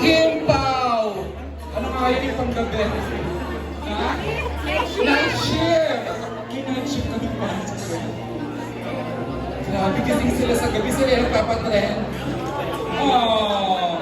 Kim Pao! Ano nga yun yung panggabi? Ha? Night shift! Night shift ka naman. Grabe, gising sila sa gabi. Sila yung nagpapatren. Oh!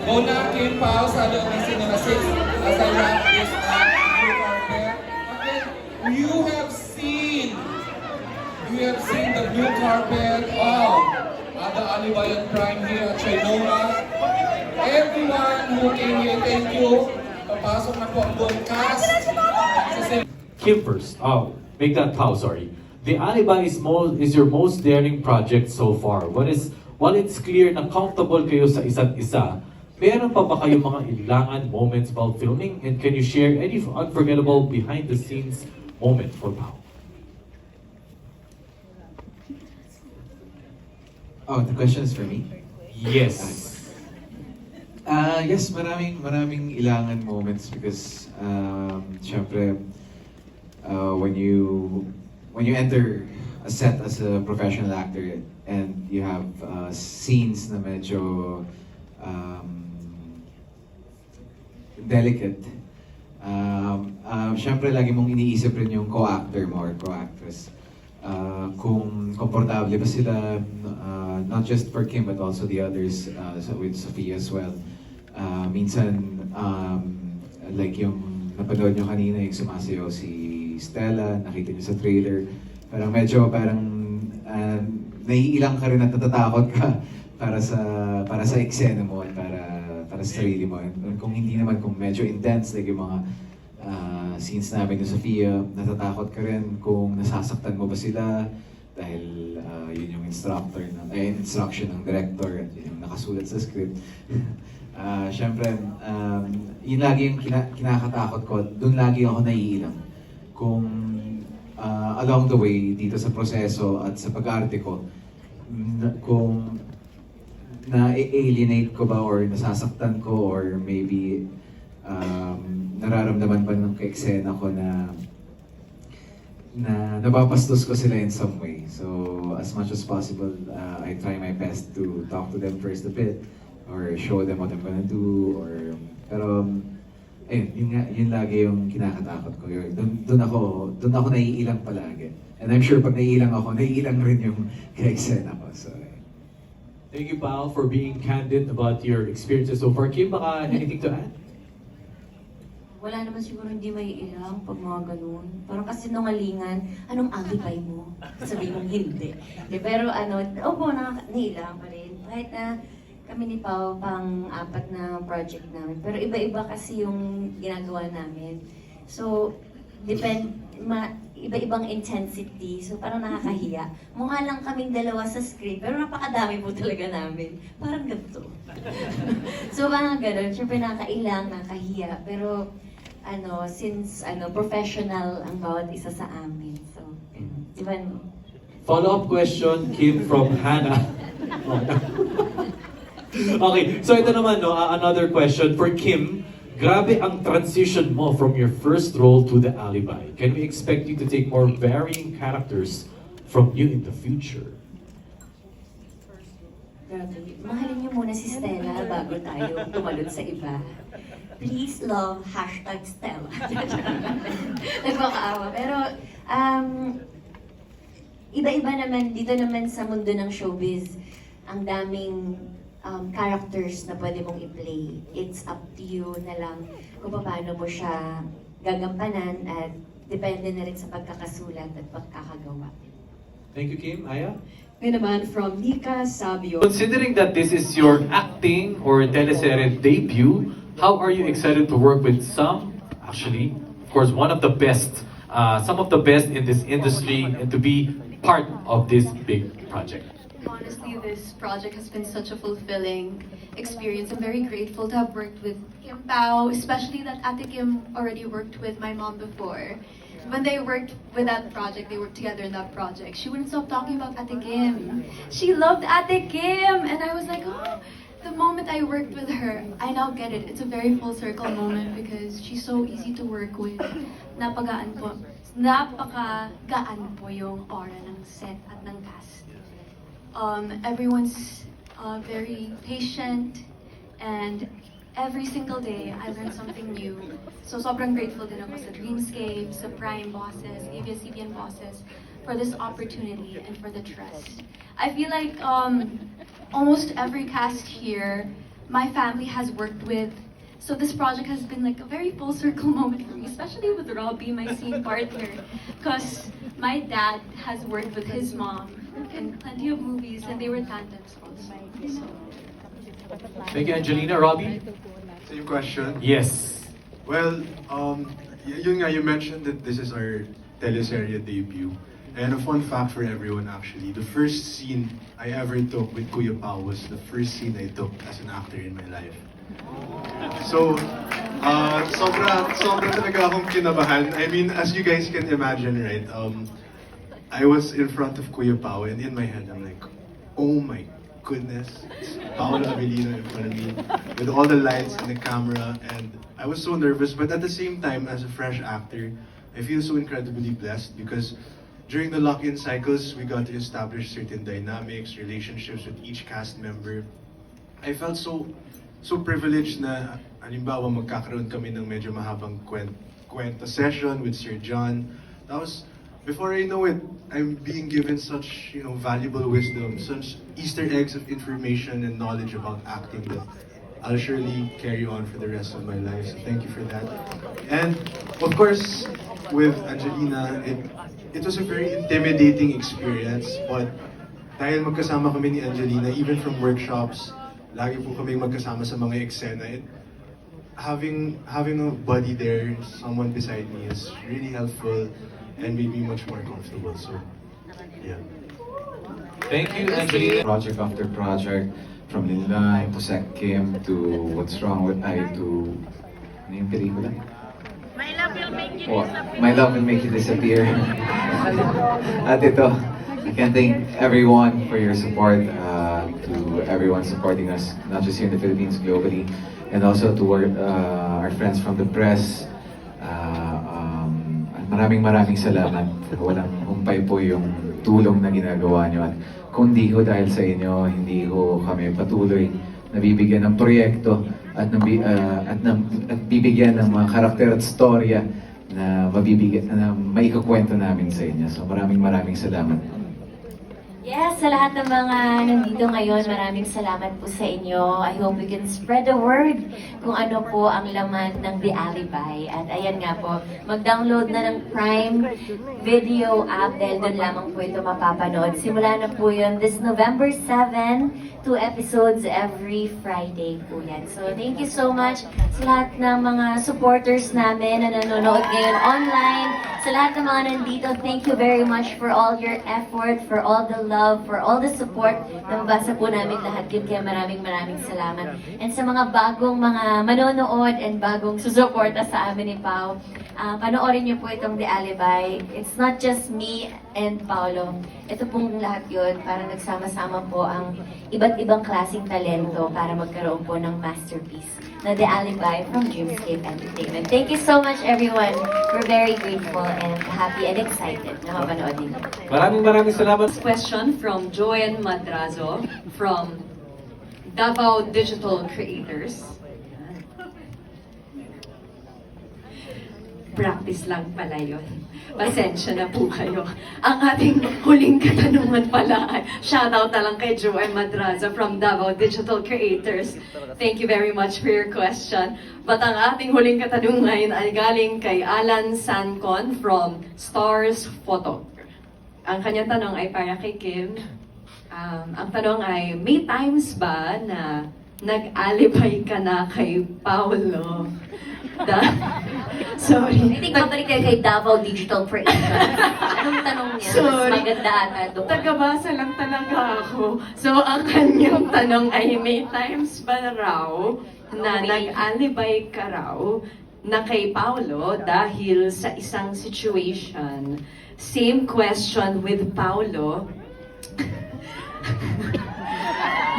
Go na, Kim Pao, sa loob ng Cinema 6 as I wrap this up. Blue carpet. Okay, you have seen the blue carpet of Ada Alibayan Prime here at Trinoma. Everyone who came here, thank you. Papasok na po ang buong cast. Kim first. Oh, make that Pao, sorry. The Alibi is your most daring project so far. While it's clear na comfortable kayo sa isa't isa, meron pa ba kayong mga ilangan moments while filming? And can you share any unforgettable behind-the-scenes moment for Pao? Oh, the question is for me? Yes. Yes, maraming ilangan moments because syempre when you enter a set as a professional actor and you have scenes na medyo delicate, syempre lagi mong iniisip rin yung co-actor mo or co-actress. Kung komportable ba sila, not just for Kim but also the others, so with Sophia as well. Minsan, like yung napanood nyo kanina, yung sumasayaw si Stella, nakita nyo sa trailer, parang naiilang ka rin at natatakot ka para sa eksena mo at para sa sarili mo. And kung hindi naman, kung medyo intense, like yung mga scenes namin ni Sophia, natatakot ka rin kung nasasaktan mo ba sila dahil yun yung instruction ng director at yun yung nakasulat sa script. Siyempre, yun lagi yung kinakatakot ko. Doon lagi ako naiilang. Kung along the way, dito sa proseso at sa pag-arte ko, kung na-alienate ko ba or nasasaktan ko or maybe nararamdaman pa ng ka-eksena ko na napapastos ko sila in some way. So, as much as possible, I try my best to talk to them first a bit or show them what I'm gonna do pero ayun, yun lagi yung kinakatakot ko. Doon ako naiilang palagi. And I'm sure pag naiilang ako, naiilang rin yung ka-eksena ko. So, Thank you, Pao, for being candid about your experiences so far. Kim, baka anything to add? Wala naman siguro hindi may ilang pag mga ganun. Parang kasi nungalingan, anong alibay mo? Sabi mong hindi. Pero opo, nailang pa rin. Kahit na kami ni Pao pang-apat na project namin. Pero iba-iba kasi yung ginagawa namin. So, iba-ibang intensity. So, parang nakakahiya. Mukha lang kaming dalawa sa script, pero napakadami po talaga namin. Parang ganito. So, parang ganun. Siyempre, nakailang, nakahiya. Pero, since professional ang bawat isa sa amin. So, diba no? Follow-up question, Kim, from Hannah. Okay, so ito naman, another question for Kim. Grabe ang transition mo from your first role to The Alibi. Can we expect you to take more varying characters from you in the future? Grabe. Mahalin niyo muna si Stella bago tayo tumalon sa iba. Please love #Stella. Nagpakaawa. Pero, iba-iba naman, dito naman sa mundo ng showbiz, ang daming characters na pwede mong i-play. It's up to you na lang kung paano mo siya gagampanan at depende na rin sa pagkakasulat at pagkakagawa. Thank you, Kim. Aya? Ngayon naman from Nika Sabio. Considering that this is your acting or teleserye debut, how are you excited to work with some of course, some of the best in this industry and to be part of this big project? Honestly, this project has been such a fulfilling experience. I'm very grateful to have worked with Kim Pao, especially that Ate Kim already worked with my mom before. When they worked with that project, they worked together in that project, she wouldn't stop talking about Ate Kim. She loved Ate Kim! And I was like, oh, the moment I worked with her, I now get it. It's a very full circle moment because she's so easy to work with. Napakagaan po yung aura ng set at ng cast. Everyone's very patient And every single day, I learned something new. So sobrang grateful din ako sa Dreamscape, sa Prime bosses, ABS-CBN bosses, for this opportunity and for the trust. I feel like almost every cast here, my family has worked with. So this project has been like a very full circle moment for me, especially with Robbie, my scene partner, because my dad has worked with his mom in plenty of movies, and they were tandems also. So. Thank you, Angelina. Robbie? Same question. Yes. Well, yun nga, you mentioned that this is our teleserye debut. And a fun fact for everyone actually, the first scene I ever took with Kuya Pao was the first scene I took as an actor in my life. So, sobra talaga akong kinabahan. I mean, as you guys can imagine, right? I was in front of Kuya Pao and in my head I'm like, oh my goodness, it's Paolo Avellino in front of me with all the lights and the camera, and I was so nervous, but at the same time, as a fresh actor, I feel so incredibly blessed because during the lock-in cycles, we got to establish certain dynamics, relationships with each cast member. I felt so privileged na, halimbawa, magkakaroon kami ng medyo mahabang kwento session with Sir John. That was, before I know it, I'm being given such, valuable wisdom, such Easter eggs of information and knowledge about acting that I'll surely carry on for the rest of my life. So thank you for that. And of course, with Angelina, it was a very intimidating experience, but dahil magkasama kami ni Angelina, even from workshops, lagi po kami magkasama sa mga eksena. Having a buddy there, someone beside me, is really helpful and made me much more comfortable. So, yeah. Thank you, Angelina. Project after project, from Linlay to Sec Kim to What's Wrong with I to ano yung pelikula? My Love Will Make You Disappear. My Love Will Make You Disappear. At ito, I can thank everyone for your support, to everyone supporting us, not just here in the Philippines, globally, and also to our friends from the press. Maraming salamat. Walang humpay po yung tulong na ginagawa nyo. At kung di ho dahil sa inyo, hindi ho kami patuloy nabibigyan ng proyekto at bibigyan ng mga karakter at storya na maikukwento namin sa inyo. So maraming salamat. Yes, sa lahat ng mga nandito ngayon, maraming salamat po sa inyo. I hope we can spread the word kung ano po ang laman ng The Alibi. At ayan nga po, mag-download na ng Prime Video app dahil doon lamang po ito mapapanood. Simula na po yun this November 7, 2 episodes every Friday po yan. So thank you so much sa lahat ng mga supporters namin na nanonood ngayon online. Sa lahat ng mga nandito, thank you very much for all your effort, for all the love, for all the support. Nababasa po namin lahat yun, kaya maraming salamat. And sa mga bagong mga manonood and bagong susuporta sa amin ni Pao, panoorin niyo po itong The Alibi. It's not just me and Paolo. Ito pong lahat yun, para nagsama-sama po ang iba't ibang klaseng talento para magkaroon po ng masterpiece na The Alibi from Dreamscape Entertainment. Thank you so much, everyone. We're very grateful and happy and excited na mapanood ninyo. Maraming salamat. Question from Joanne Madrazo from Davao Digital Creators. Practice lang pala yun. Pasensya na po kayo. Ang ating huling katanungan pala ay shoutout na lang kay Joanne Madrazo from Davao Digital Creators. Thank you very much for your question. But ang ating huling katanungan ay galing kay Alan Sancon from Stars Photo. Ang kanyang tanong ay para kay Kim. Ang tanong ay, may times ba na nag-alibay ka na kay Paolo? Sorry. I think mabalik tayo kay Davao Digital Creators. Anong tanong niya? Sorry. Mas maganda ata doon. Tagabasa lang talaga ako. So, ang kanyang tanong ay, may times ba raw na nag-alibay ka raw na kay Paolo dahil sa isang situation? Same question with Paolo.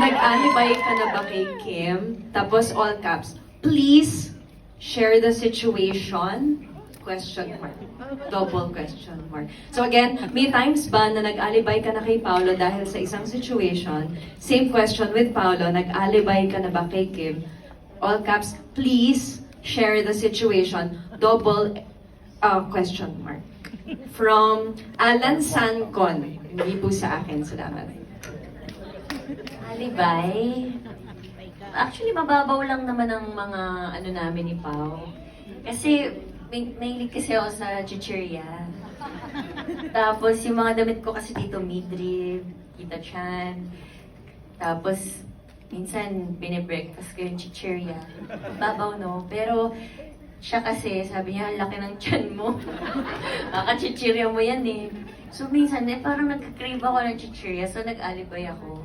Nag-alibay ka na ba kay Kim? Tapos all caps, please share the situation. Question mark. Double question mark. So again, may times ba na nag-alibay ka na kay Paolo dahil sa isang situation? Same question with Paolo, nag-alibay ka na ba kay Kim? All caps, please share the situation. Double question mark. From Alan Sancon. Hindi po sa akin, salamat. Alibay? Actually, mababaw lang naman ang mga ano namin ni Pao. Kasi, mahilig kasi ako sa chichirya. Tapos, yung mga damit ko kasi dito, midrib, Kita Chan. Tapos, minsan, binibreakfast ko yung chichirya. Babaw, no? Pero, siya kasi, sabi niya, ang laki ng tiyan mo. Kakachichirya mo yan eh. So, minsan, parang nagka-crave ako ng chichirya, so nag-alibay ako.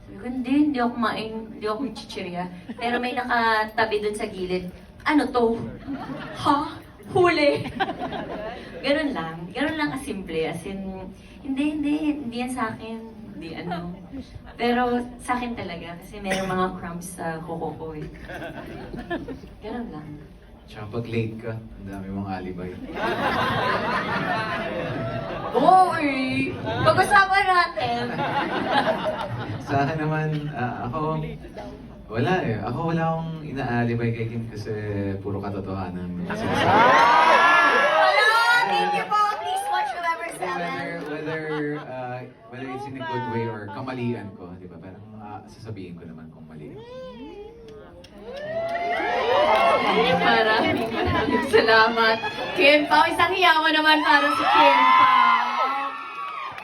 Sabi ko, hindi ako kumain, hindi ako chichirya. Pero may nakatabi dun sa gilid. Ano to? Ha? Huli? Ganun lang kasimple. As in, hindi yan sa akin. Hindi ano. Pero sa akin talaga, kasi meron mga crumbs sa kuko ko eh. Ganun lang. Tsaka pag late ka, ang dami mong alibay. Uy! Pag-usapan natin! Sa akin naman, ako, wala eh. Ako wala akong inaalibay kay Kim kasi puro katotohanan. Hello! Thank you po! Please watch November 7. Whether it's in a good way or kamalian ko, di ba? Parang sasabihin ko naman kung mali. Maraming salamat. Kim Pao, isang hiyawan naman para sa Kim Pao.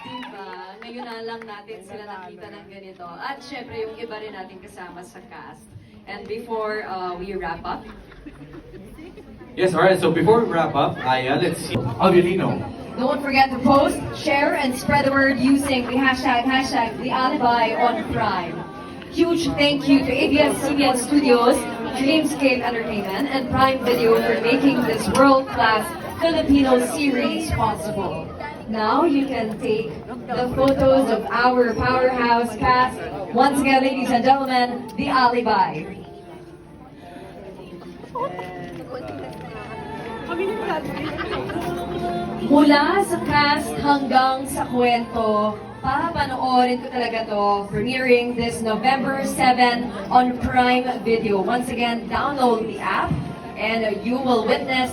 Diba? Ngayon na lang natin sila nakita ng ganito. At syempre, yung iba rin natin kasama sa cast. And before we wrap up, Yes, alright, so before we wrap up, let's see. Avelino. don't forget to post, share, and spread the word using the hashtag #TheAlibi on Prime. Huge thank you to ABS-CBN Studios, Dreamscape Entertainment, and Prime Video for making this world-class Filipino series possible. Now you can take the photos of our powerhouse cast. Once again, ladies and gentlemen, The Alibi. Mula sa cast hanggang sa kwento, papanoorin ko talaga to, premiering this November 7 on Prime Video. Once again, download the app and you will witness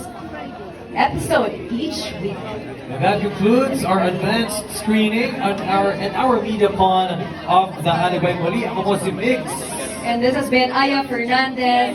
episode each week. And that concludes our advanced screening and our media con of The Alibay Muli. Ako po si Mix. And this has been Aya Fernandez.